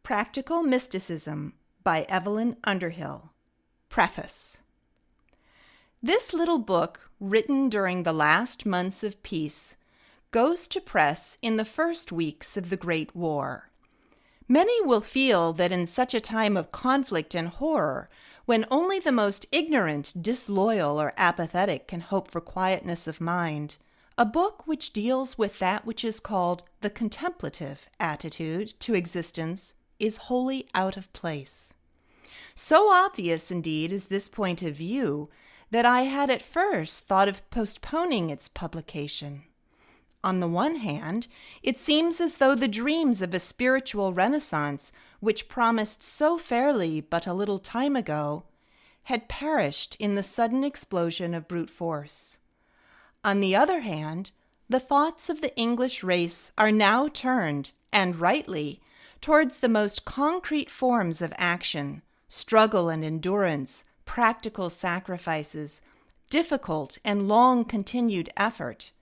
Practical Mysticism by Evelyn Underhill. Preface. This little book, written during the last months of peace, goes to press in the first weeks of the Great War. Many will feel that in such a time of conflict and horror, when only the most ignorant, disloyal, or apathetic can hope for quietness of mind, a book which deals with that which is called the contemplative attitude to existence is wholly out of place. So obvious, indeed, is this point of view that I had at first thought of postponing its publication. On the one hand, it seems as though the dreams of a spiritual renaissance, which promised so fairly but a little time ago, had perished in the sudden explosion of brute force. On the other hand, the thoughts of the English race are now turned, and rightly, towards the most concrete forms of action, struggle and endurance, practical sacrifices, difficult and long-continued effort,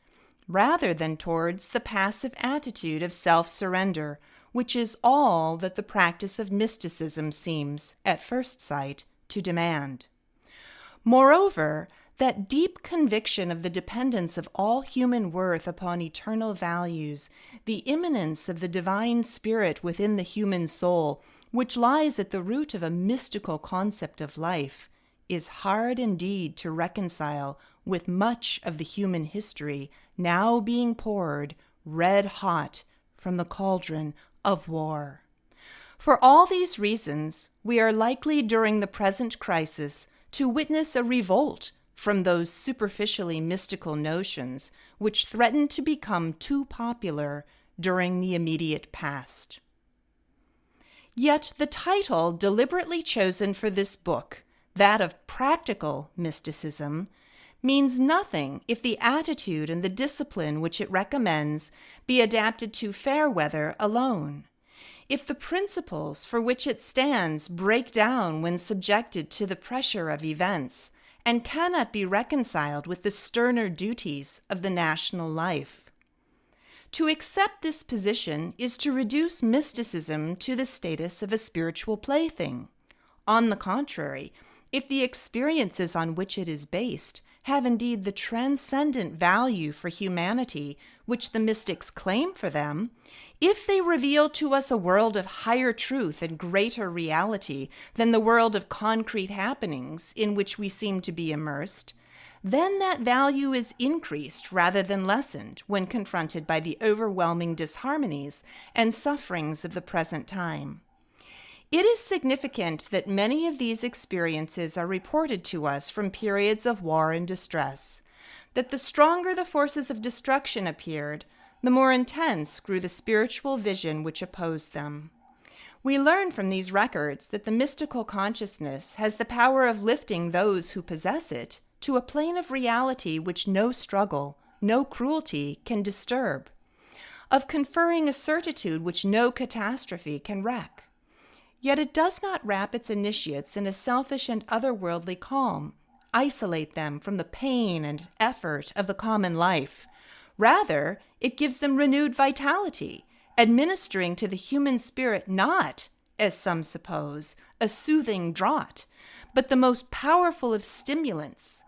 rather than towards the passive attitude of self-surrender, which is all that the practice of mysticism seems, at first sight, to demand. Moreover, that deep conviction of the dependence of all human worth upon eternal values, the immanence of the divine spirit within the human soul, which lies at the root of a mystical concept of life, is hard indeed to reconcile with much of the human history now being poured red hot from the cauldron of war. For all these reasons, we are likely during the present crisis to witness a revolt from those superficially mystical notions which threaten to become too popular during the immediate past. Yet the title deliberately chosen for this book, that of Practical Mysticism, means nothing if the attitude and the discipline which it recommends be adapted to fair weather alone. If the principles for which it stands break down when subjected to the pressure of events, and cannot be reconciled with the sterner duties of the national life. To accept this position is to reduce mysticism to the status of a spiritual plaything. On the contrary, if the experiences on which it is based have indeed the transcendent value for humanity which the mystics claim for them, if they reveal to us a world of higher truth and greater reality than the world of concrete happenings in which we seem to be immersed, then that value is increased rather than lessened when confronted by the overwhelming disharmonies and sufferings of the present time. It is significant that many of these experiences are reported to us from periods of war and distress, that the stronger the forces of destruction appeared, the more intense grew the spiritual vision which opposed them. We learn from these records that the mystical consciousness has the power of lifting those who possess it to a plane of reality which no struggle, no cruelty can disturb, of conferring a certitude which no catastrophe can wreck. Yet it does not wrap its initiates in a selfish and otherworldly calm, isolate them from the pain and effort of the common life. Rather, it gives them renewed vitality, administering to the human spirit not, as some suppose, a soothing draught, but the most powerful of stimulants.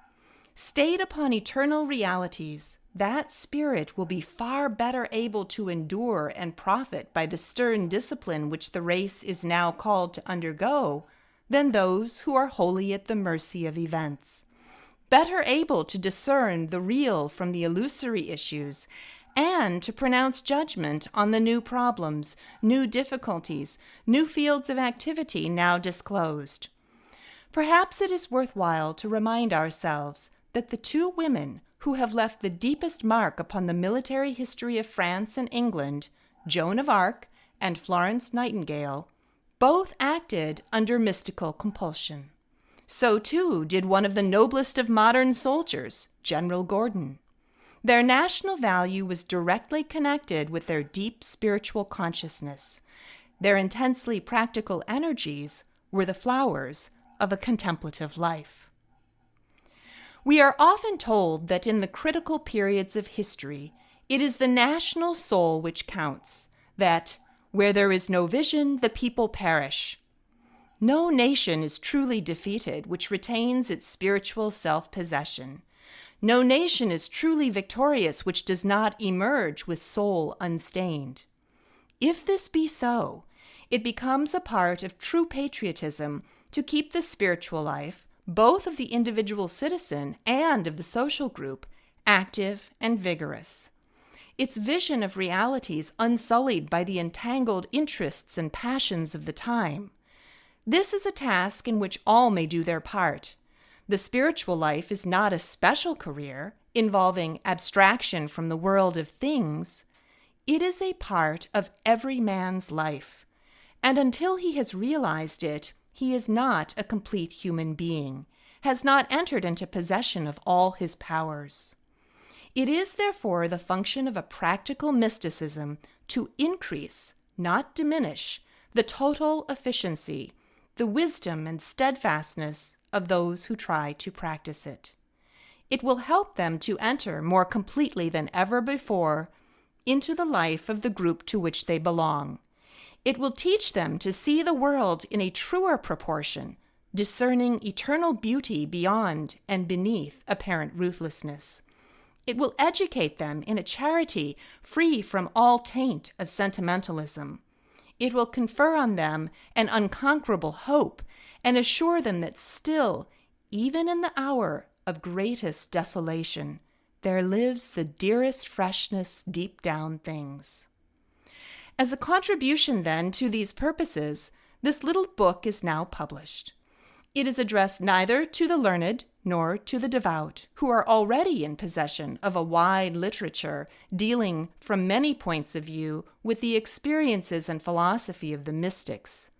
Stayed upon eternal realities, that spirit will be far better able to endure and profit by the stern discipline which the race is now called to undergo than those who are wholly at the mercy of events, better able to discern the real from the illusory issues, and to pronounce judgment on the new problems, new difficulties, new fields of activity now disclosed. Perhaps it is worthwhile to remind ourselves that the two women who have left the deepest mark upon the military history of France and England, Joan of Arc and Florence Nightingale, both acted under mystical compulsion. So too did one of the noblest of modern soldiers, General Gordon. Their national value was directly connected with their deep spiritual consciousness. Their intensely practical energies were the flowers of a contemplative life. We are often told that in the critical periods of history, it is the national soul which counts, that Where there is no vision, the people perish. No nation is truly defeated which retains its spiritual self-possession. No nation is truly victorious which does not emerge with soul unstained. If this be so, it becomes a part of true patriotism to keep the spiritual life, both of the individual citizen and of the social group, active and vigorous. Its vision of realities unsullied by the entangled interests and passions of the time. This is a task in which all may do their part. The spiritual life is not a special career involving abstraction from the world of things. It is a part of every man's life, and until he has realized it, he is not a complete human being, has not entered into possession of all his powers. It is therefore the function of a practical mysticism to increase, not diminish, the total efficiency, the wisdom and steadfastness of those who try to practice it. It will help them to enter more completely than ever before into the life of the group to which they belong. It will teach them to see the world in a truer proportion, discerning eternal beauty beyond and beneath apparent ruthlessness. It will educate them in a charity free from all taint of sentimentalism. It will confer on them an unconquerable hope and assure them that still, even in the hour of greatest desolation, there lives the dearest freshness deep down things. As a contribution, then, to these purposes, this little book is now published. It is addressed neither to the learned nor to the devout, who are already in possession of a wide literature dealing from many points of view with the experiences and philosophy of the mystics.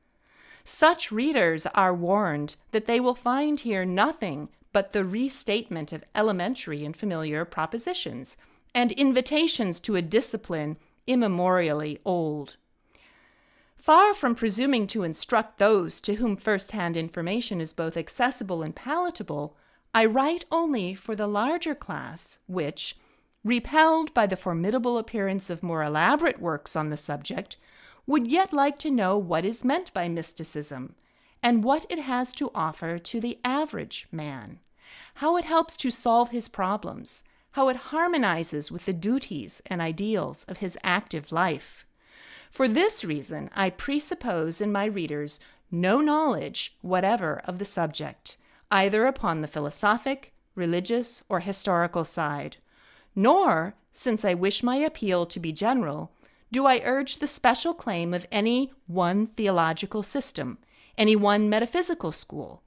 Such readers are warned that they will find here nothing but the restatement of elementary and familiar propositions and invitations to a discipline immemorially old. Far from presuming to instruct those to whom first-hand information is both accessible and palatable, I write only for the larger class which, repelled by the formidable appearance of more elaborate works on the subject, would yet like to know what is meant by mysticism, and what it has to offer to the average man, how it helps to solve his problems, how it harmonizes with the duties and ideals of his active life. For this reason, I presuppose in my readers no knowledge whatever of the subject, either upon the philosophic, religious, or historical side. Nor, since I wish my appeal to be general, do I urge the special claim of any one theological system, any one metaphysical school.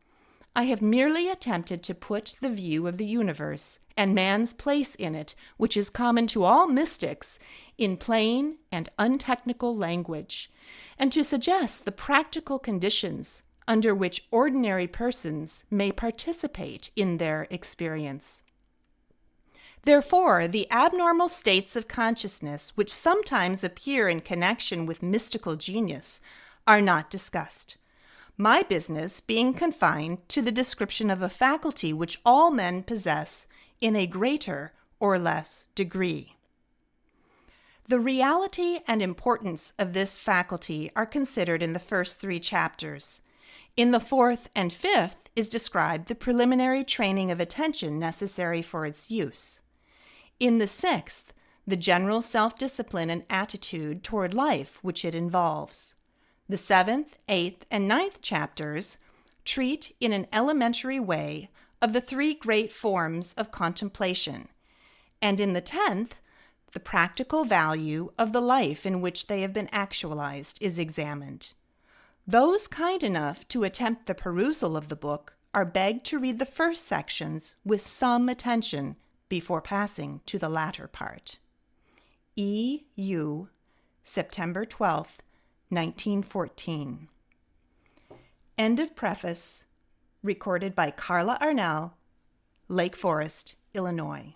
I have merely attempted to put the view of the universe and man's place in it, which is common to all mystics, in plain and untechnical language, and to suggest the practical conditions under which ordinary persons may participate in their experience. Therefore, the abnormal states of consciousness which sometimes appear in connection with mystical genius are not discussed, my business being confined to the description of a faculty which all men possess in a greater or less degree. The reality and importance of this faculty are considered in the first 3 chapters. In the 4th and 5th is described the preliminary training of attention necessary for its use. In the 6th, the general self-discipline and attitude toward life which it involves. The 7th, 8th, and 9th chapters treat in an elementary way of the 3 great forms of contemplation, and in the 10th, the practical value of the life in which they have been actualized is examined. Those kind enough to attempt the perusal of the book are begged to read the first sections with some attention before passing to the latter part. E.U., September 12th, 1914. End of preface, recorded by Carla Arnell, Lake Forest, Illinois.